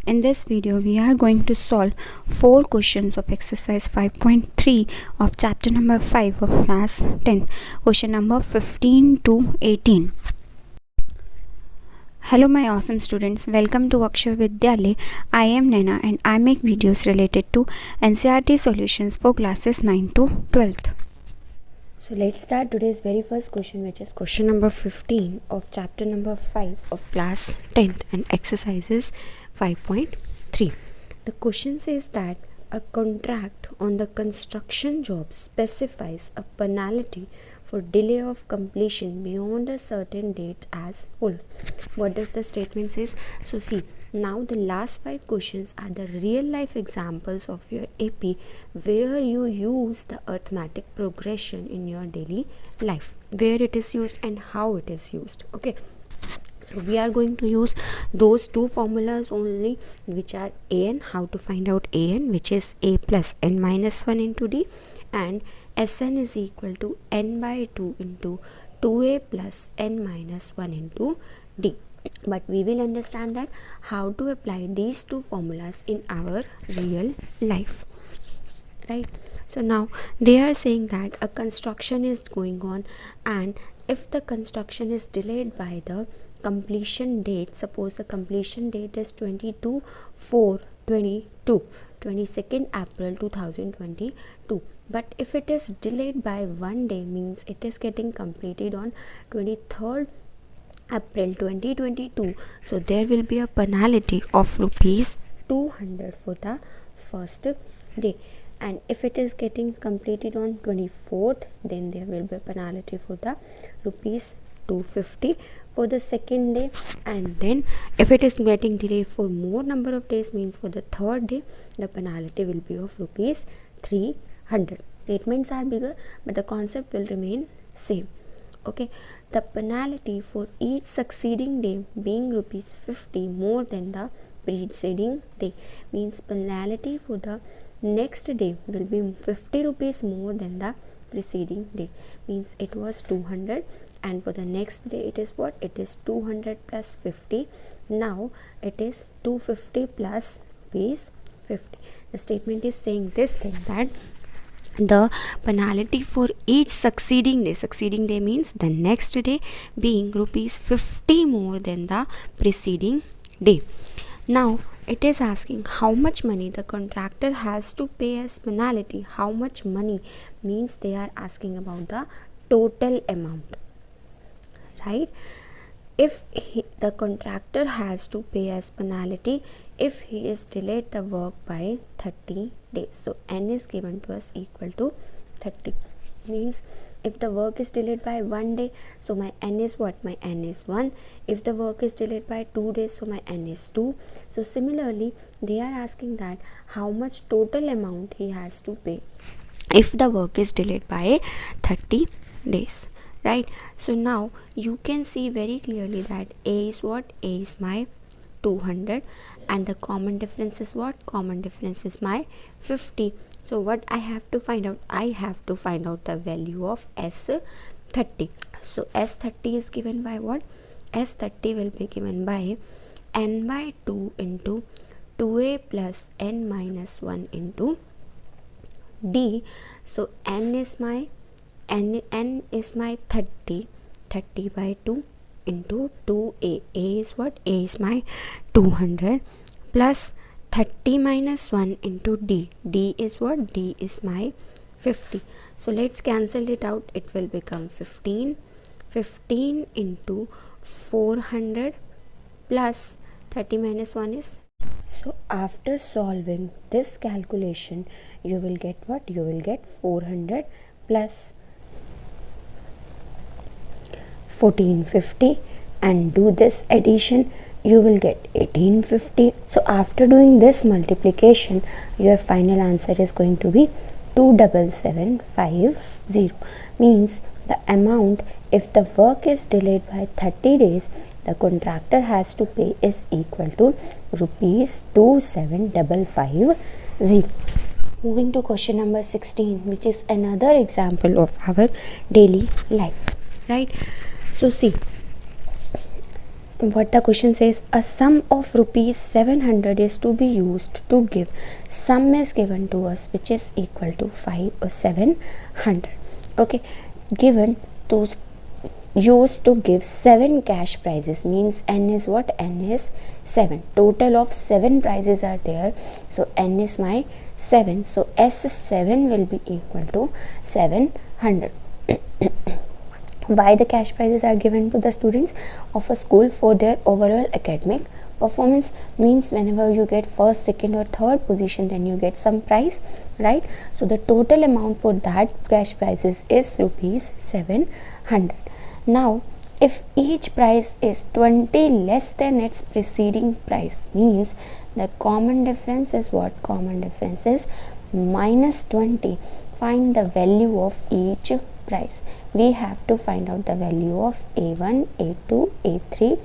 In this video, we are going to solve 4 questions of exercise 5.3 of chapter number 5 of class 10, question number 15 to 18. Hello my awesome students, welcome to Akshar Vidyalaya. I am Naina and I make videos related to NCERT solutions for classes 9 to 12th. So let's start today's very first question, which is question number 15 of chapter number 5 of class 10th and exercises 5.3. The question says that a contract on the construction job specifies a penalty for delay of completion beyond a certain date as follows. What does the statement says? So see, now the last 5 questions are the real life examples of your AP where you use the arithmetic progression in your daily life, where it is used and how it is used. Okay, so we are going to use those 2 formulas only, which are an, how to find out an, which is a plus n minus 1 into d, and Sn is equal to n by 2 into 2a plus n minus 1 into d. But we will understand that how to apply these 2 formulas in our real life, right? So now they are saying that a construction is going on, and if the construction is delayed by the completion date, suppose the completion date is 22/4/22, April 2022, but if it is delayed by 1 day, means it is getting completed on 23rd April 2022, so there will be a penalty of rupees 200 for the first day, and if it is getting completed on 24th, then there will be a penalty for the rupees 250 for the second day, and then if it is getting delayed for more number of days, means for the third day, the penalty will be of rupees 300. Statements are bigger, but the concept will remain same. Okay, the penalty for each succeeding day being rupees 50 more than the preceding day, means penalty for the next day will be 50 rupees more than the preceding day, means it was 200, and for the next day it is what? It is 200 plus 50. Now it is 250 plus rupees 50. The statement is saying this thing, that the penalty for each succeeding day means the next day, being rupees 50 more than the preceding day. Now it is asking how much money the contractor has to pay as penalty. How much money means they are asking about the total amount, right? If the contractor has to pay as penalty if he is delayed the work by 30 days. So n is given to us equal to 30. Means if the work is delayed by 1 day, so my n is what? My n is 1. If the work is delayed by 2 days, so my n is 2. So similarly, they are asking that how much total amount he has to pay if the work is delayed by 30 days. Right, so now you can see very clearly that A is what? A is my 200, and the common difference is what? Common difference is my 50. So what I have to find out? I have to find out the value of S30. So S30 is given by what? S30 will be given by n by 2 into 2a plus n minus 1 into d. So n is my 30 by 2 into 2a. A is what? A is my 200 plus 30 minus 1 into d. D is what? D is my 50. So let's cancel it out. It will become 15 into 400 plus 30 minus 1 is. So after solving this calculation, you will get what? You will get 400 plus 1450, and do this addition, you will get 1850. So after doing this multiplication, your final answer is going to be 27750. Means the amount, if the work is delayed by 30 days, the contractor has to pay is equal to rupees 27550. Moving to question number 16, which is another example of our daily life, right? So see, what the question says, a sum of rupees 700 is to be used to give, sum is given to us which is equal to 5 or 700. Okay, given to used to give 7 cash prizes, means n is what? N is 7. Total of 7 prizes are there, so n is my 7, so S7 will be equal to 700. Why the cash prizes are given to the students of a school? For their overall academic performance, means whenever you get first, second or third position, then you get some prize, right? So the total amount for that cash prizes is rupees 700. Now if each prize is 20 less than its preceding price, means the common difference is what? Common difference is minus 20. Find the value of each price. We have to find out the value of A1, A2, A3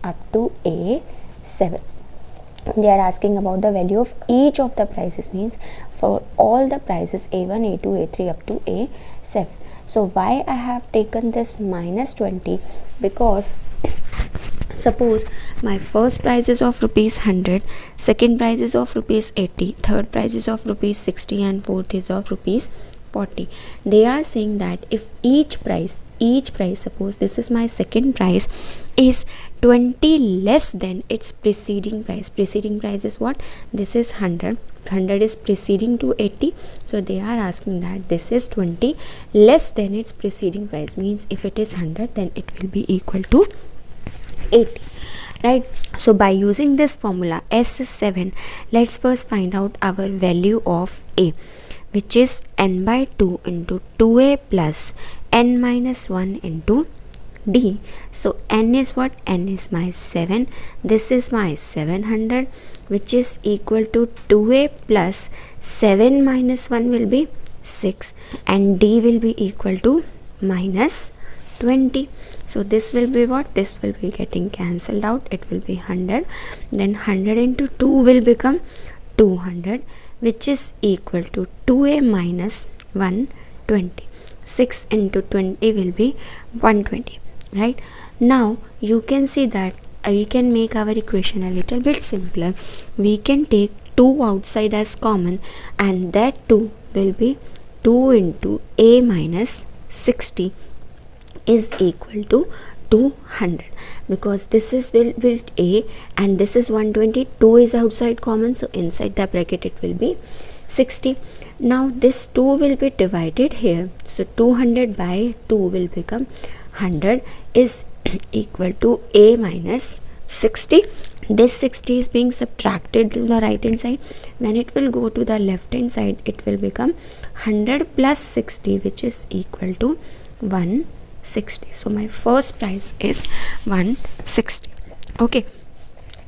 up to A7. They are asking about the value of each of the prices, means for all the prices A1, A2, A3 up to A7. So why I have taken this minus 20? Because suppose my first prize is of rupees 100, second prize is of rupees 80, third prize is of rupees 60 and fourth is of rupees 40. They are saying that if each price, suppose this is my second prize, is 20 less than its preceding price. Preceding price is what? This is 100. 100 is preceding to 80, so they are asking that this is 20 less than its preceding price, means if it is 100 then it will be equal to 80, right? So by using this formula S7, let's first find out our value of A, which is n by 2 into 2a plus n minus 1 into d. So n is what? N is my 7. This is my 700, which is equal to 2a plus 7 minus 1 will be 6, and d will be equal to minus 20. So this will be what? This will be getting cancelled out. It will be 100. Then 100 into 2 will become 200, which is equal to 2a minus 120. 6 into 20 will be 120, right? Now you can see that we can make our equation a little bit simpler. We can take 2 outside as common, and that 2 will be 2 into a minus 60 is equal to 200, because this is will a and this is 120. 2 is outside common, so inside the bracket it will be 60. Now this 2 will be divided here, so 200 by 2 will become 100 is equal to a minus 60. This 60 is being subtracted to the right hand side. When it will go to the left hand side, it will become 100 plus 60, which is equal to 160. So my first price is 160. Okay,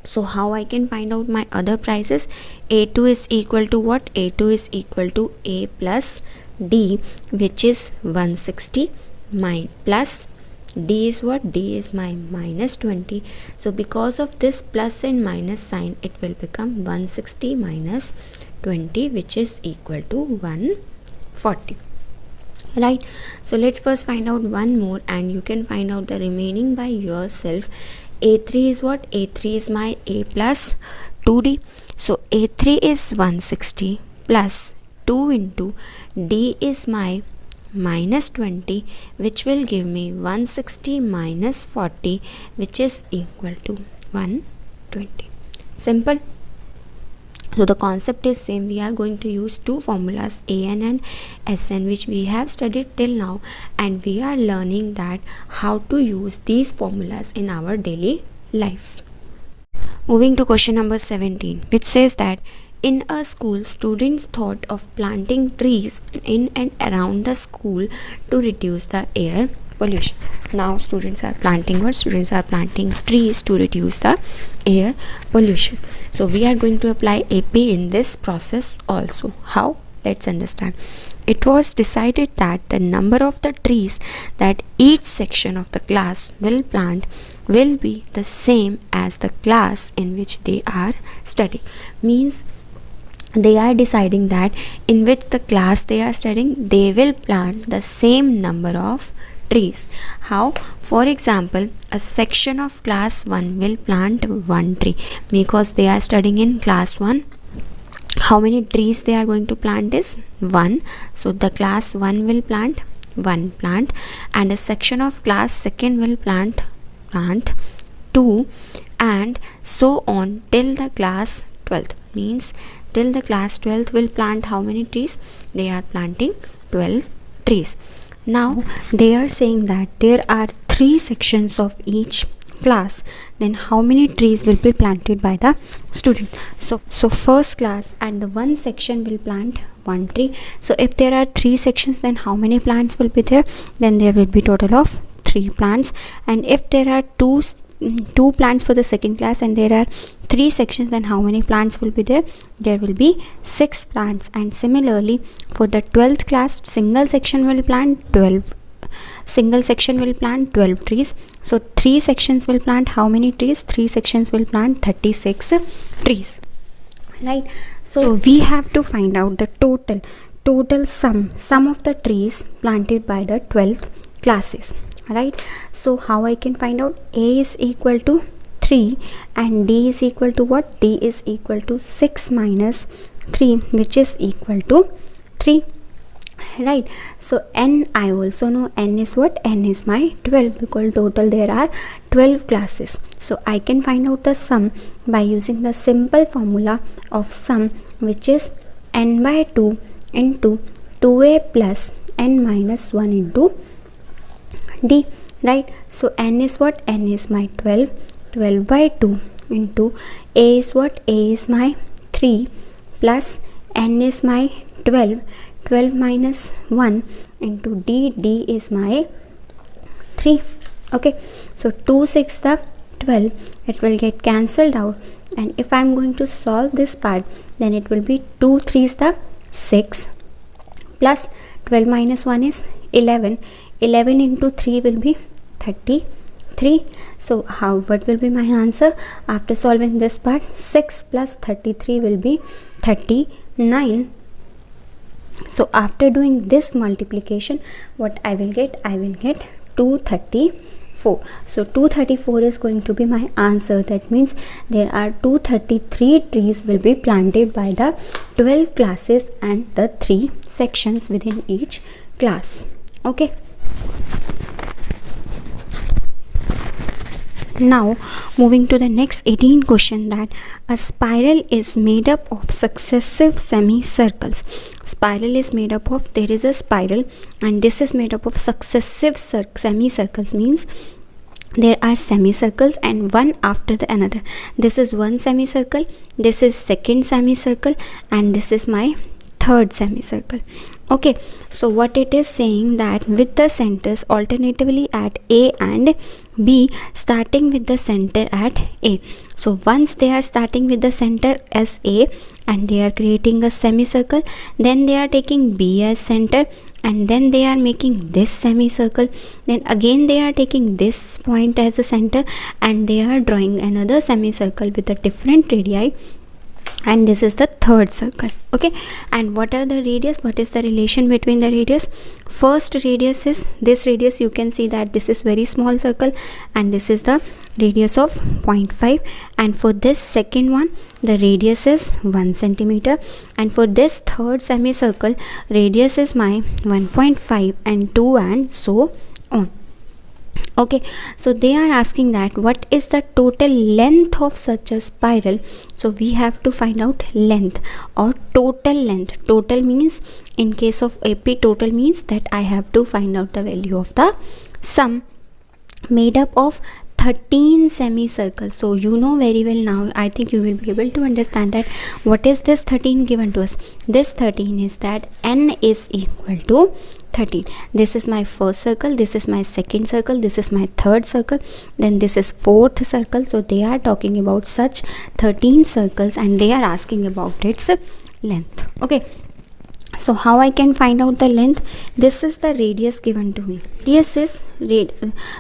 so how I can find out my other prices? A2 is equal to what? A2 is equal to a plus d, which is 160, my plus d is what? D is my minus 20. So because of this plus and minus sign, it will become 160 minus 20, which is equal to 140, right? So let's first find out one more, and you can find out the remaining by yourself. A3 is what? A3 is my a plus 2d. So A3 is 160 plus 2 into d is my minus 20, which will give me 160 minus 40, which is equal to 120. Simple. So the concept is same. We are going to use two formulas, AN and SN, which we have studied till now, and we are learning that how to use these formulas in our daily life. Moving to question number 17, which says that in a school, students thought of planting trees in and around the school to reduce the air pollution. Now students are planting what? Students are planting trees to reduce the air pollution. So we are going to apply AP in this process also. How? Let's understand. It was decided that the number of the trees that each section of the class will plant will be the same as the class in which they are studying. Means they are deciding that in which the class they are studying, they will plant the same number of trees. How? For example, a section of class 1 will plant 1 tree because they are studying in class 1. How many trees they are going to plant is 1. So the class 1 will plant 1 plant, and a section of class 2nd will plant 2, and so on till the class 12th. Means till the class 12th will plant how many trees? They are planting 12 trees. Now they are saying that there are 3 sections of each class, then how many trees will be planted by the student? So first class and the one section will plant 1 tree. So if there are 3 sections, then how many plants will be there? Then there will be total of 3 plants. And if there are two plants for the second class and there are 3 sections, then how many plants will be there? There will be 6 plants. And similarly for the 12th class, single section will plant 12 trees. So 3 sections will plant how many trees? 3 sections will plant 36 trees, right? So we have to find out the total sum of the trees planted by the 12th classes, right? So how I can find out? A is equal to 3 and D is equal to what? D is equal to 6 minus 3, which is equal to 3, right? So N, I also know N is what? N is my 12, because total there are 12 classes. So I can find out the sum by using the simple formula of sum, which is N by 2 into 2A plus N minus 1 into D, right? So N is what? N is my 12 by 2 into A is what? A is my 3 plus N is my 12 minus 1 into D is my 3. Okay, so 2 6 the 12, it will get cancelled out, and if I am going to solve this part, then it will be 2 3s the 6 plus 12 minus 1 is 11 into 3 will be 33. So what will be my answer after solving this part? 6 plus 33 will be 39. So after doing this multiplication, what I will get? I will get 234. So 234 is going to be my answer. That means there are 233 trees will be planted by the 12 classes and the 3 sections within each class. Okay. Now moving to the next 18 question, that a spiral is made up of successive semicircles. Spiral is made up of, there is a spiral and this is made up of successive semicircles, means there are semicircles and one after the another. This is one semicircle, this is second semicircle, and this is my third semicircle. Okay, so what it is saying, that with the centers alternatively at A and B, starting with the center at A. So once they are starting with the center as A and they are creating a semicircle, then they are taking B as center and then they are making this semicircle, then again they are taking this point as a center and they are drawing another semicircle with a different radii, and this is the third circle. Okay, and what are the radius? What is the relation between the radius? First radius is this radius. You can see that this is very small circle and this is the radius of 0.5, and for this second one the radius is 1 centimeter, and for this third semicircle radius is my 1.5 and 2 and so on. Okay, so they are asking that what is the total length of such a spiral. So we have to find out length or total length. Total means, in case of AP, total means that I have to find out the value of the sum made up of 13 semicircles. So you know very well now, I think you will be able to understand that what is this 13 given to us. This 13 is that N is equal to 13. This is my first circle, this is my second circle, this is my third circle, then this is fourth circle. So they are talking about such 13 circles and they are asking about its length. Okay, So how I can find out the length? This is the radius given to me. Radius is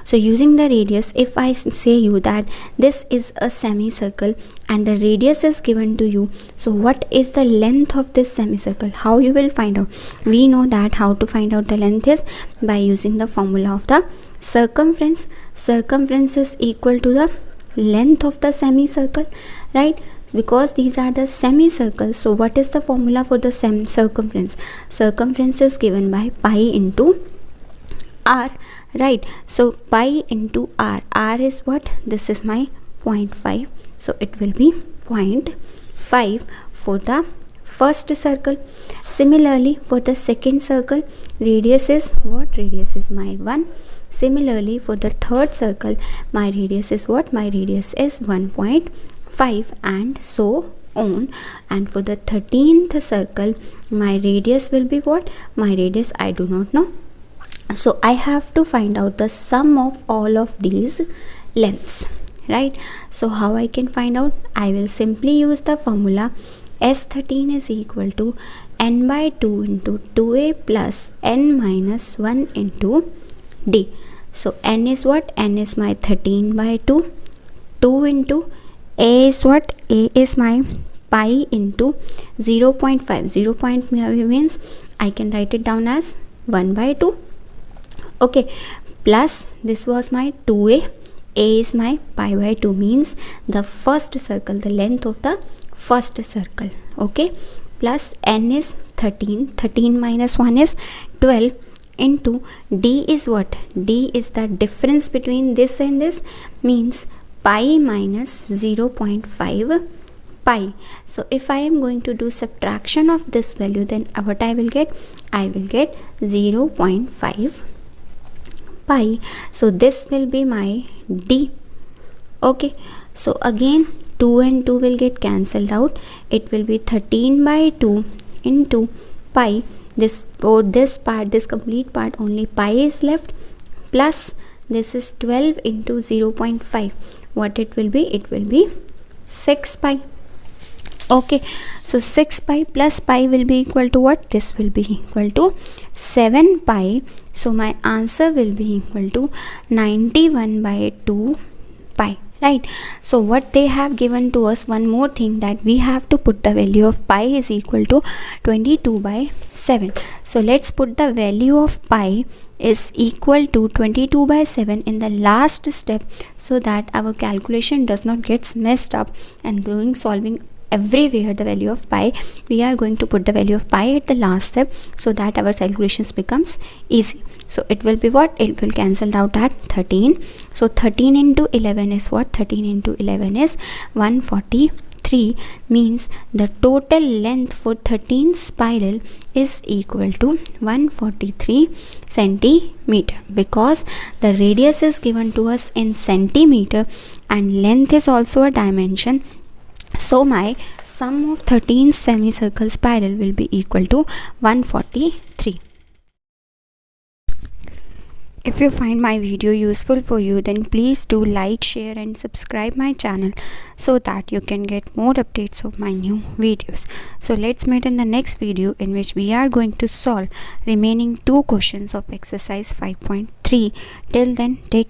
so using the radius, if I say you that this is a semicircle and the radius is given to you, so what is the length of this semicircle? How you will find out? We know that how to find out the length is by using the formula of the circumference. Circumference is equal to the length of the semicircle, right? Because these are the semicircles, so what is the formula for the circumference? Circumference is given by pi into r, right? So pi into r. R is what? This is my 0.5, so it will be 0.5 for the first circle. Similarly, for the second circle, radius is what? Radius is my 1. Similarly, for the third circle, my radius is what? My radius is 1.5, and so on. And for the 13th circle, my radius will be what? My radius I do not know, so I have to find out the sum of all of these lengths, right? So how I can find out? I will simply use the formula S13 is equal to n by 2 into 2a plus n minus 1 into d. So n is what? N is my 13 by 2. 2 into a is what? A is my pi into 0.5. 0.5 means I can write it down as 1 by 2. Okay, plus this was my 2a. A is my pi by 2 means the first circle, the length of the first circle. Okay, plus n is 13. 13 minus 1 is 12 into d is what? D is the difference between this and this, means pi minus 0.5 pi. So if I am going to do subtraction of this value, then what I will get? I will get 0.5 pi. So this will be my d. Okay, so again 2 and 2 will get cancelled out. It will be 13 by 2 into pi. This for this part, this complete part, only pi is left, plus this is 12 into 0.5. What it will be? It will be 6 pi. Okay, so 6 pi plus pi will be equal to what? This will be equal to 7 pi. So my answer will be equal to 91 by 2 pi, right? So what they have given to us, one more thing, that we have to put the value of pi is equal to 22 by 7. So let's put the value of pi is equal to 22 by 7 in the last step, so that our calculation does not get messed up. And doing solving everywhere the value of pi, we are going to put the value of pi at the last step, so that our calculations becomes easy. So it will be what? It will cancel out at 13. So 13 into 11 is what? 13 into 11 is 143, means the total length for 13 spiral is equal to 143 centimeter, because the radius is given to us in centimeter and length is also a dimension. So my sum of 13 semicircle spiral will be equal to 143. If you find my video useful for you, then please do like, share and subscribe my channel, so that you can get more updates of my new videos. So let's meet in the next video, in which we are going to solve remaining 2 questions of exercise 5.3. Till then, take